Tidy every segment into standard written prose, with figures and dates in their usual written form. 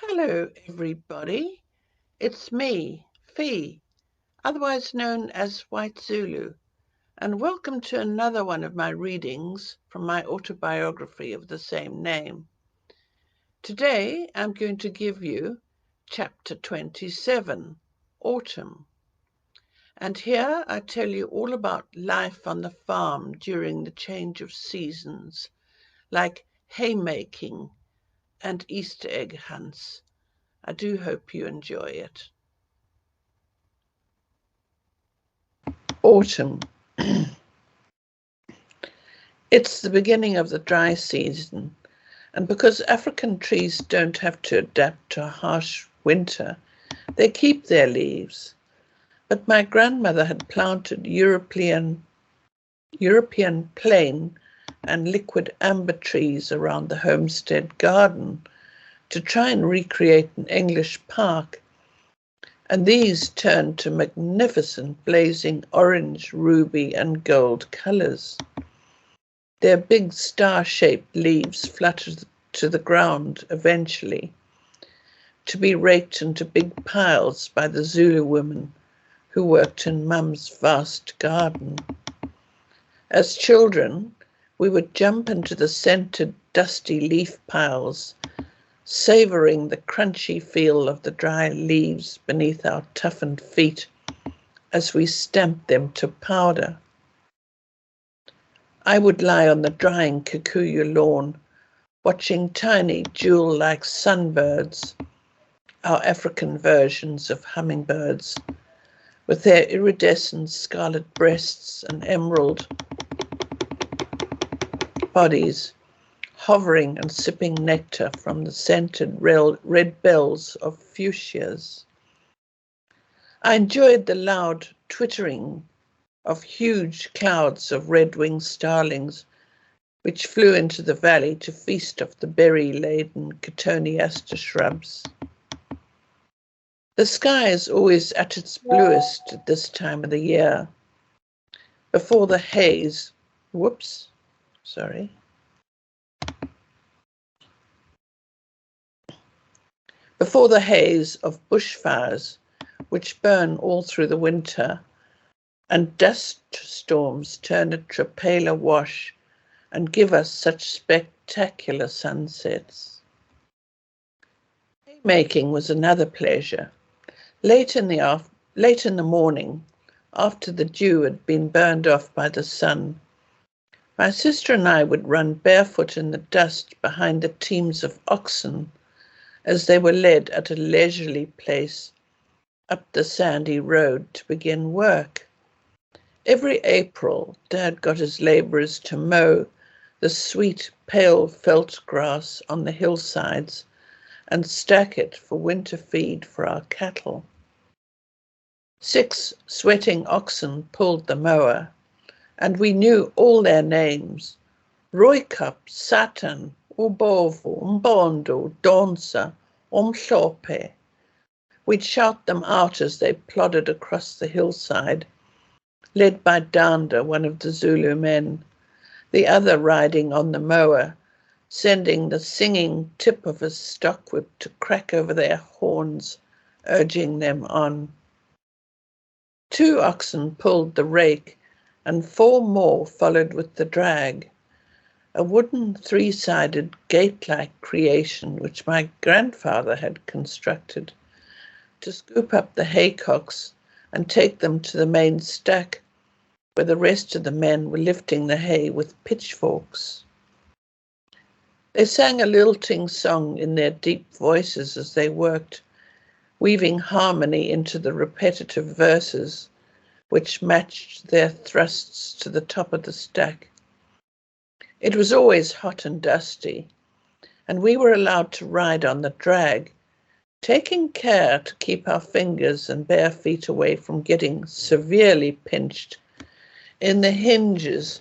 Hello, everybody. It's me, Fee, otherwise known as White Zulu, and welcome to another one of my readings from my autobiography of the same name. Today, I'm going to give you Chapter 27, Autumn. And here I tell you all about life on the farm during the change of seasons, like haymaking and Easter egg hunts. I do hope you enjoy it. Autumn. It's the beginning of the dry season, and because African trees don't have to adapt to a harsh winter, they keep their leaves. But my grandmother had planted European plane and liquid amber trees around the homestead garden to try and recreate an English park, and these turned to magnificent blazing orange, ruby and gold colours. Their big star-shaped leaves fluttered to the ground eventually, to be raked into big piles by the Zulu women who worked in Mum's vast garden. As children, we would jump into the scented, dusty leaf piles, savouring the crunchy feel of the dry leaves beneath our toughened feet as we stamped them to powder. I would lie on the drying kikuyu lawn, watching tiny jewel-like sunbirds, our African versions of hummingbirds, with their iridescent scarlet breasts and emerald bodies, hovering and sipping nectar from the scented red bells of fuchsias. I enjoyed the loud twittering of huge clouds of red-winged starlings which flew into the valley to feast off the berry-laden cotoneaster shrubs. The sky is always at its bluest at this time of the year, before the haze, before the haze of bushfires which burn all through the winter, and dust storms turn a trapela wash and give us such spectacular sunsets. Haymaking was another pleasure. Late in the morning, after the dew had been burned off by the sun, my sister and I would run barefoot in the dust behind the teams of oxen as they were led at a leisurely pace up the sandy road to begin work. Every April, Dad got his labourers to mow the sweet, pale felt grass on the hillsides and stack it for winter feed for our cattle. 6 sweating oxen pulled the mower, and we knew all their names: Rooikap, Satan, Ubovu, Mbondo, Donsa, Omhlophe. We'd shout them out as they plodded across the hillside, led by Danda, one of the Zulu men, the other riding on the mower, sending the singing tip of his stockwhip to crack over their horns, urging them on. 2 oxen pulled the rake, and 4 more followed with the drag, a wooden 3-sided gate-like creation which my grandfather had constructed to scoop up the haycocks and take them to the main stack, where the rest of the men were lifting the hay with pitchforks. They sang a lilting song in their deep voices as they worked, weaving harmony into the repetitive verses, which matched their thrusts to the top of the stack. It was always hot and dusty, and we were allowed to ride on the drag, taking care to keep our fingers and bare feet away from getting severely pinched in the hinges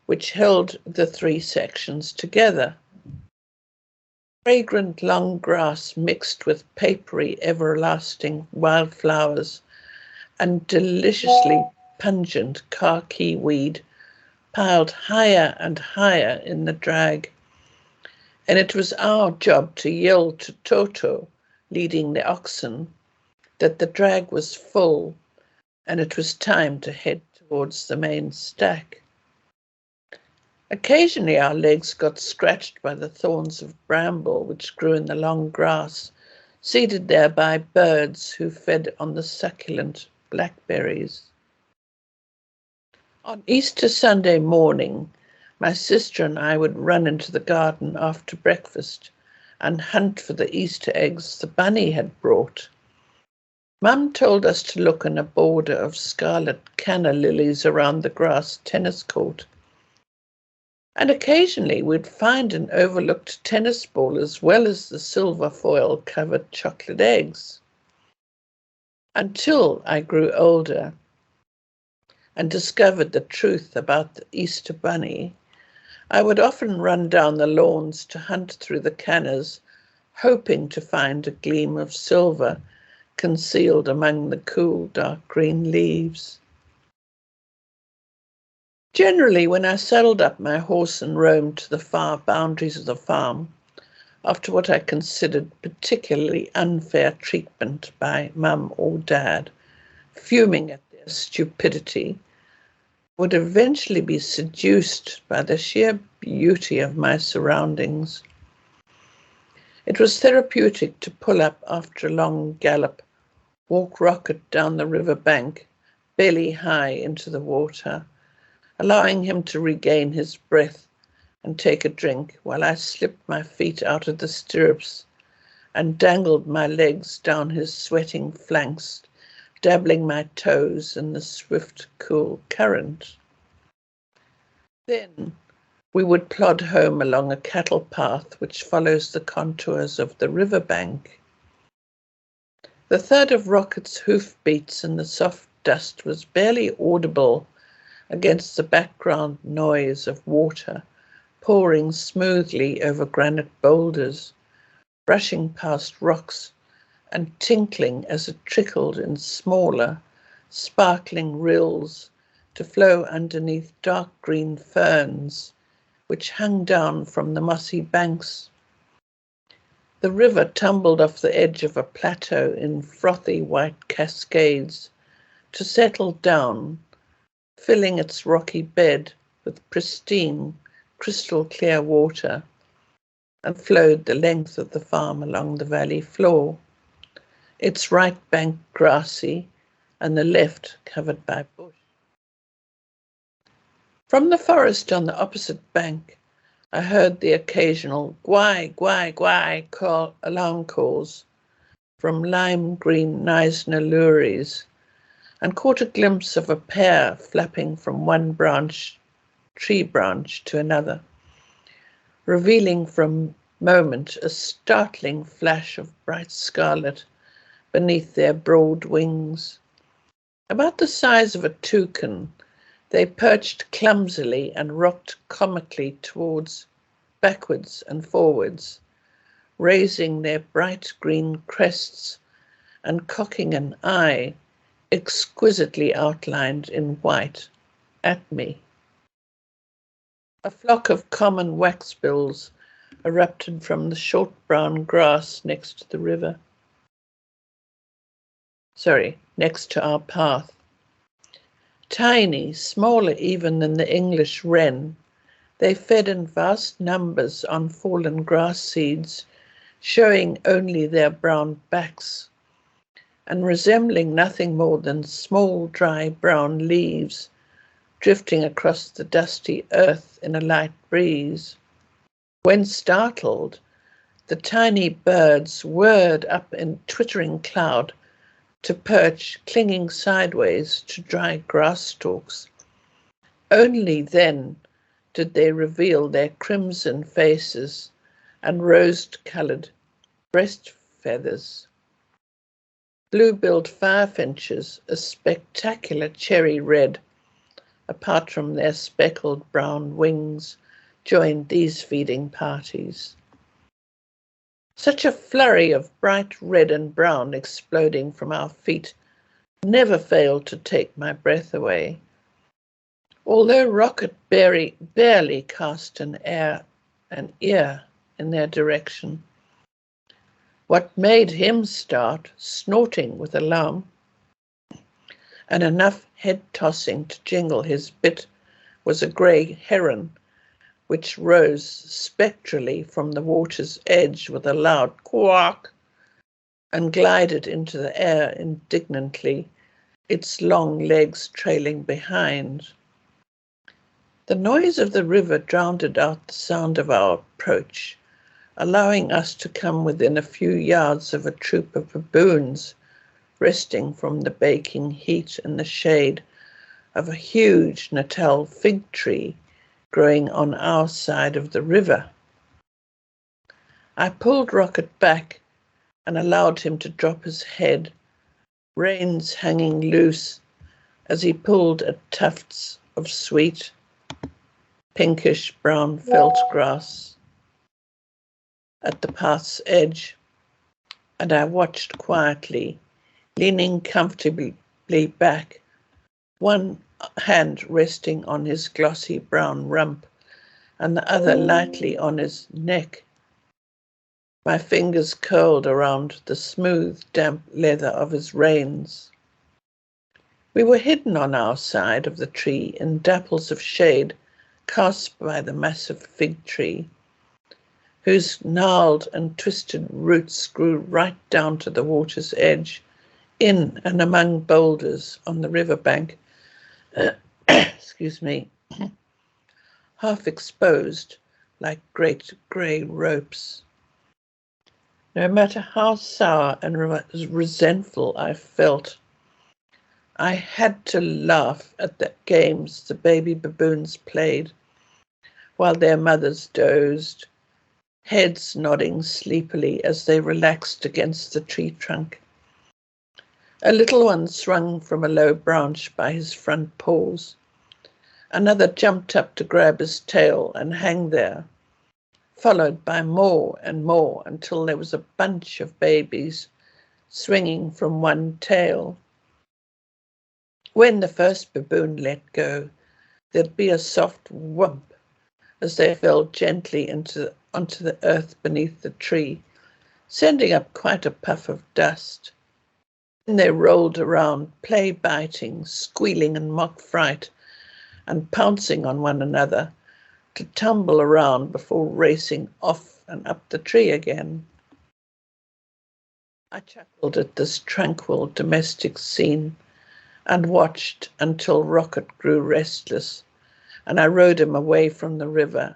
which held the 3 sections together. Fragrant long grass mixed with papery, everlasting wildflowers and deliciously pungent khaki weed piled higher and higher in the drag, and it was our job to yell to Toto, leading the oxen, that the drag was full and it was time to head towards the main stack. Occasionally our legs got scratched by the thorns of bramble which grew in the long grass, seeded there by birds who fed on the succulent blackberries. On Easter Sunday morning, my sister and I would run into the garden after breakfast and hunt for the Easter eggs the bunny had brought. Mum told us to look in a border of scarlet canna lilies around the grass tennis court. And occasionally we'd find an overlooked tennis ball as well as the silver foil covered chocolate eggs. Until I grew older and discovered the truth about the Easter bunny, I would often run down the lawns to hunt through the cannas, hoping to find a gleam of silver concealed among the cool dark green leaves. Generally, when I saddled up my horse and roamed to the far boundaries of the farm, after what I considered particularly unfair treatment by Mum or Dad, fuming at their stupidity, would eventually be seduced by the sheer beauty of my surroundings. It was therapeutic to pull up after a long gallop, walk Rocket down the river bank, belly high into the water, allowing him to regain his breath and take a drink while I slipped my feet out of the stirrups and dangled my legs down his sweating flanks, dabbling my toes in the swift, cool current. Then we would plod home along a cattle path which follows the contours of the river bank. The thud of Rocket's hoofbeats in the soft dust was barely audible against the background noise of water pouring smoothly over granite boulders, brushing past rocks and tinkling as it trickled in smaller, sparkling rills to flow underneath dark green ferns which hung down from the mossy banks. The river tumbled off the edge of a plateau in frothy white cascades to settle down, filling its rocky bed with pristine, crystal-clear water, and flowed the length of the farm along the valley floor, its right bank grassy and the left covered by bush. From the forest on the opposite bank, I heard the occasional gwai, gwai, gwai alarm calls from lime green Neisner lories, and caught a glimpse of a pair flapping from one tree branch to another, revealing for a moment a startling flash of bright scarlet beneath their broad wings. About the size of a toucan, they perched clumsily and rocked comically backwards and forwards, raising their bright green crests and cocking an eye exquisitely outlined in white at me. A flock of common waxbills erupted from the short brown grass next to the river. Next to our path. Tiny, smaller even than the English wren, they fed in vast numbers on fallen grass seeds, showing only their brown backs, and resembling nothing more than small dry brown leaves drifting across the dusty earth in a light breeze. When startled, the tiny birds whirred up in twittering cloud to perch, clinging sideways to dry grass stalks. Only then did they reveal their crimson faces and rose-coloured breast feathers. Blue-billed firefinches, a spectacular cherry red, apart from their speckled brown wings, joined these feeding parties. Such a flurry of bright red and brown exploding from our feet never failed to take my breath away. Although Rocket barely cast an ear, in their direction. What made him start snorting with alarm and enough head tossing to jingle his bit was a grey heron, which rose spectrally from the water's edge with a loud quack and glided into the air indignantly, its long legs trailing behind. The noise of the river drowned out the sound of our approach, allowing us to come within a few yards of a troop of baboons resting from the baking heat in the shade of a huge Natal fig tree growing on our side of the river. I pulled Rocket back and allowed him to drop his head, reins hanging loose as he pulled at tufts of sweet, pinkish brown felt grass at the path's edge, and I watched quietly, leaning comfortably back, one hand resting on his glossy brown rump and the other lightly on his neck, my fingers curled around the smooth, damp leather of his reins. We were hidden on our side of the tree in dapples of shade cast by the massive fig tree, whose gnarled and twisted roots grew right down to the water's edge, in and among boulders on the riverbank, excuse me, half exposed like great grey ropes. No matter how sour and resentful I felt, I had to laugh at the games the baby baboons played while their mothers dozed, heads nodding sleepily as they relaxed against the tree trunk. A little one swung from a low branch by his front paws. Another jumped up to grab his tail and hang there, followed by more and more until there was a bunch of babies swinging from one tail. When the first baboon let go, there'd be a soft whump as they fell gently onto the earth beneath the tree, sending up quite a puff of dust. Then they rolled around, play-biting, squealing in mock fright, and pouncing on one another to tumble around before racing off and up the tree again. I chuckled at this tranquil domestic scene and watched until Rocket grew restless, and I rode him away from the river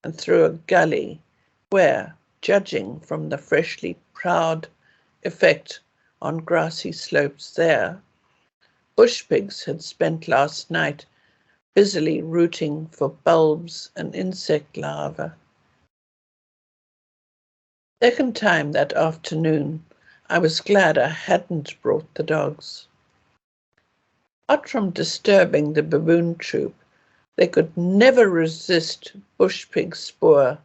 and through a gully where, judging from the freshly ploughed effect on grassy slopes there, bush pigs had spent last night busily rooting for bulbs and insect larvae. Second time that afternoon, I was glad I hadn't brought the dogs. Apart from disturbing the baboon troop, they could never resist bush pig spoor,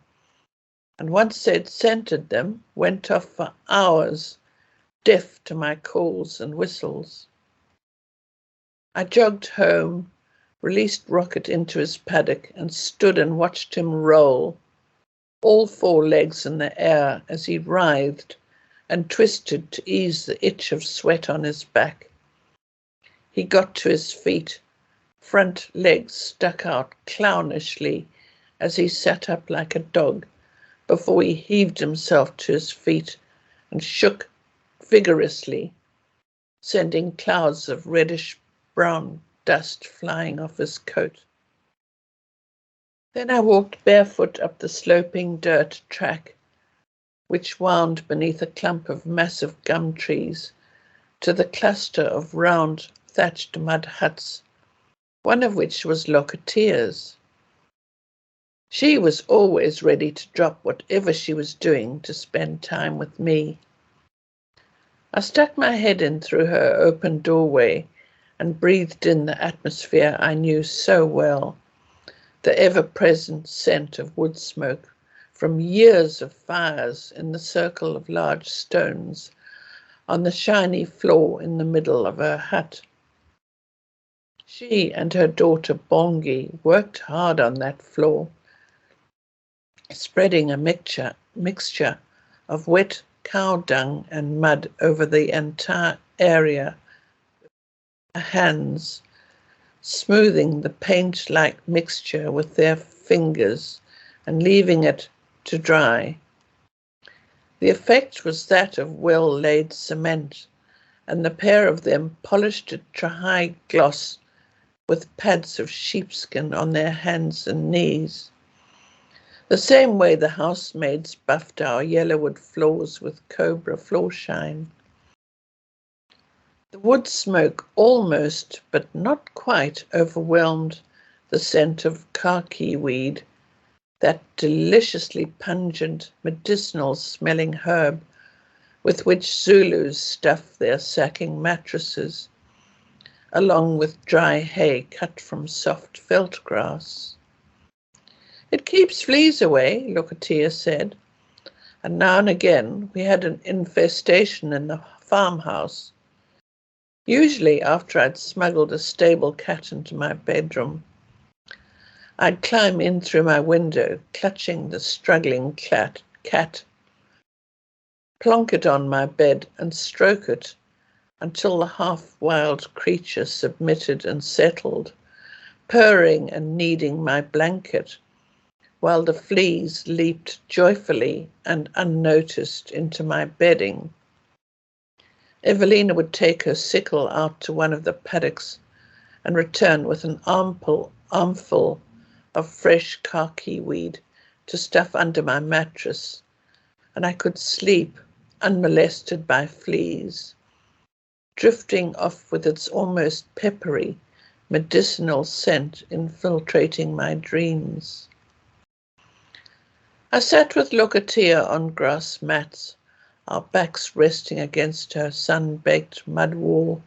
and once they'd scented them, went off for hours, deaf to my calls and whistles. I jogged home, released Rocket into his paddock, and stood and watched him roll, all four legs in the air as he writhed and twisted to ease the itch of sweat on his back. He got to his feet, front legs stuck out clownishly as he sat up like a dog, before he heaved himself to his feet and shook vigorously, sending clouds of reddish-brown dust flying off his coat. Then I walked barefoot up the sloping dirt track, which wound beneath a clump of massive gum trees to the cluster of round thatched mud huts, one of which was Locateer's. She was always ready to drop whatever she was doing to spend time with me. I stuck my head in through her open doorway and breathed in the atmosphere I knew so well, the ever-present scent of wood smoke from years of fires in the circle of large stones on the shiny floor in the middle of her hut. She and her daughter Bongi worked hard on that floor, spreading a mixture of wet cow dung and mud over the entire area, hands smoothing the paint-like mixture with their fingers and leaving it to dry. The effect was that of well-laid cement, and the pair of them polished it to high gloss with pads of sheepskin on their hands and knees, the same way the housemaids buffed our yellowwood floors with cobra floor shine. The wood smoke almost, but not quite, overwhelmed the scent of khaki weed, that deliciously pungent, medicinal-smelling herb with which Zulus stuff their sacking mattresses, along with dry hay cut from soft veld grass. It keeps fleas away, Lokatia said, and now and again we had an infestation in the farmhouse, usually after I'd smuggled a stable cat into my bedroom. I'd climb in through my window, clutching the struggling cat, plonk it on my bed and stroke it until the half-wild creature submitted and settled, purring and kneading my blanket, while the fleas leaped joyfully and unnoticed into my bedding. Evelina would take her sickle out to one of the paddocks and return with an armful of fresh khaki weed to stuff under my mattress, and I could sleep unmolested by fleas, drifting off with its almost peppery, medicinal scent infiltrating my dreams. I sat with Lokatia on grass mats, our backs resting against her sun-baked mud wall,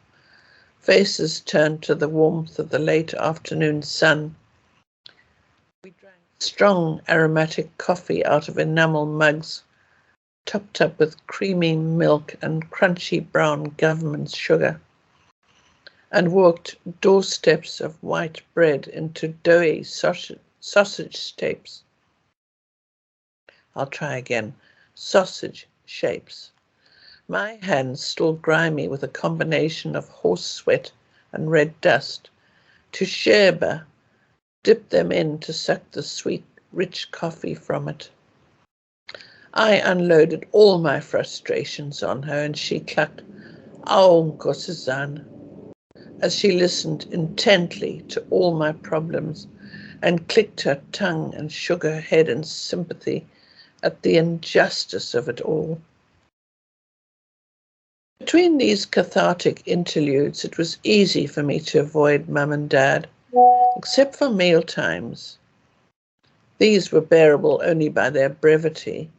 faces turned to the warmth of the late afternoon sun. We drank strong aromatic coffee out of enamel mugs, topped up with creamy milk and crunchy brown government sugar, and walked doorsteps of white bread into doughy sausage shapes. I'll try again. Sausage shapes. My hands still grimy with a combination of horse sweat and red dust. To Sheba, dip them in to suck the sweet, rich coffee from it. I unloaded all my frustrations on her, and she clucked, "Aw, Nkosazana," as she listened intently to all my problems and clicked her tongue and shook her head in sympathy at the injustice of it all. Between these cathartic interludes, it was easy for me to avoid Mum and Dad, except for meal times. These were bearable only by their brevity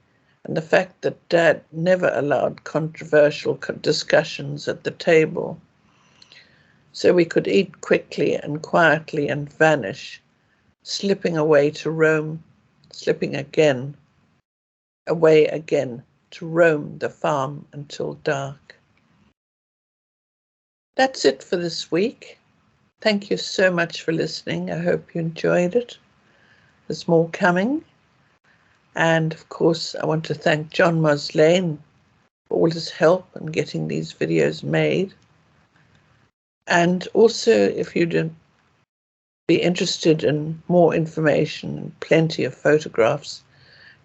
and the fact that Dad never allowed controversial discussions at the table, so we could eat quickly and quietly and vanish, slipping away to roam, slipping away again to roam the farm until dark. That's it for this week. Thank you so much for listening. I hope you enjoyed it. There's more coming. And of course, I want to thank John Moslane for all his help in getting these videos made. And also, if you'd be interested in more information and plenty of photographs,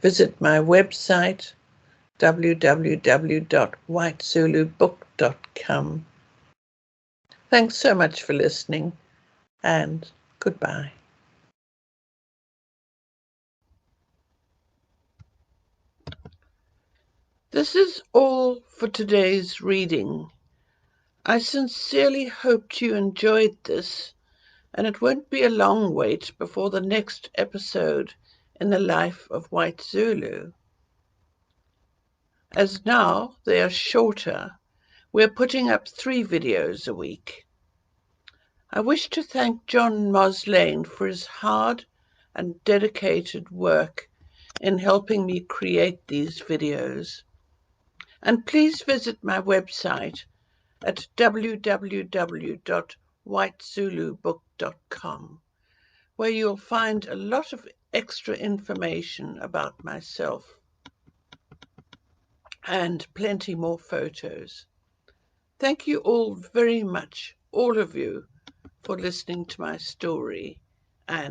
visit my website, www.whitezulubook.com. Thanks so much for listening, and goodbye. This is all for today's reading. I sincerely hoped you enjoyed this, and it won't be a long wait before the next episode in the life of White Zulu. As now they are shorter, we're putting up 3 videos a week. I wish to thank John Moslane for his hard and dedicated work in helping me create these videos. And please visit my website at www.whitezulubook.com, where you'll find a lot of extra information about myself and plenty more photos. Thank you all very much, all of you, for listening to my story.